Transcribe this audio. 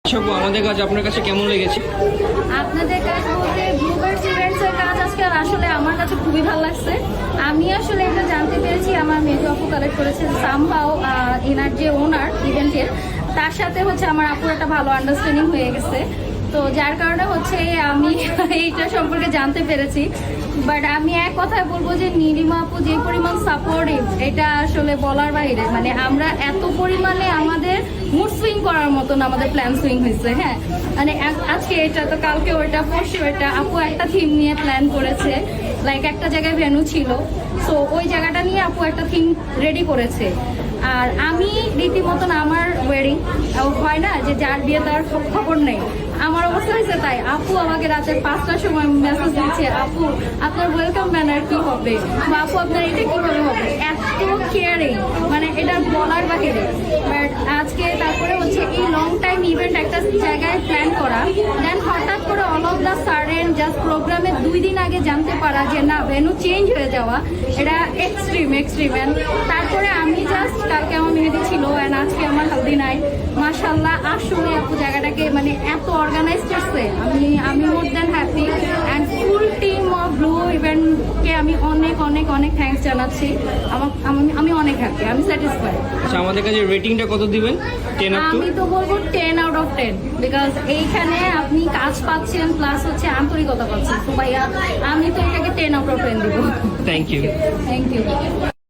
আচ্ছা আপু, আমাদের কাজ আপনার কাছে কেমন লেগেছে? আপনাদের কাজ বলতে ব্লুবার্ডস ইভেন্টসের কাজ আজকে আসলে আমার কাছে খুবই ভালো লাগছে। আমি আসলে এটা জানতে পেরেছি, আমার মেজো আপু কালেক্ট করেছে সামহাও এনার যে ওনার ইভেন্টের, তার সাথে হচ্ছে আমার আপুর একটা ভালো আন্ডারস্ট্যান্ডিং হয়ে গেছে। তো যার কারণে হচ্ছে আমি এইটা সম্পর্কে জানতে পেরেছি। বাট আমি এক কথায় বলবো যে নীলিমা আপু যে পরিমাণ সাপোর্টিভ, এটা আসলে বলার বাইরে। মানে আমরা এত পরিমাণে আমাদের মুড সুইং করার মতন আমাদের প্ল্যান সুইং হয়েছে। হ্যাঁ, মানে আজকে এটা তো কালকে ওইটা পরশু ওইটা। আপু একটা থিম নিয়ে প্ল্যান করেছে, লাইক একটা জায়গায় ভেন্যু ছিল, সো ওই জায়গাটা নিয়ে আপু একটা থিম রেডি করেছে। আর আমি রীতিমতন আমার ওয়েডিং হয় না যে যার বিয়ে তার খবর নেই, আমার অবস্থা হয়েছে তাই। আপু আমাকে রাতে 5টার সময় মেসেজ দিচ্ছে, আপু আপনার ওয়েলকাম ব্যানার কি হবে, বা আপু আপনার এটা কিভাবে হবে। এত কেয়ারিং, মানে এটা বলার বাহিরে। বাট আজকে তারপরে হচ্ছে এই লং টাইম ইভেন্ট একটা জায়গায় প্ল্যান করা, দেন হঠাৎ করে all of the sudden just প্রোগ্রামের 2 দিন আগে জানতে পারা যে না ভেন্যু চেঞ্জ হয়ে যাওয়া, এটা এক্সট্রিম। তারপরে আমি জাস্ট কালকে আমার মেহেদি ছিল অ্যান্ড আজকে আমার হালদি নাই। মাশাল্লাহ আসলে আপু জায়গাটাকে মানে এত অর্গানাইজ করছে, আমি more than happy. And full team of blue ইভেন্টকে আমি অনেক অনেক অনেক থ্যাঙ্কস জানাচ্ছি। আমি অনেক হ্যাপি, আমি স্যাটিসফাইড। আচ্ছা আমাদের কাছে রেটিংটা কত দিবেন? 10 আপ টু? আমি তো বলবো 10 আউট অফ 10, বিকজ এইখানে আপনি কাজ পাচ্ছেন প্লাস হচ্ছে আন্তরিকতা পাচ্ছেন। তো ভাইয়া আমি তো এটাকে 10 আউট অফ 10 দিব। Thank you. Thank you.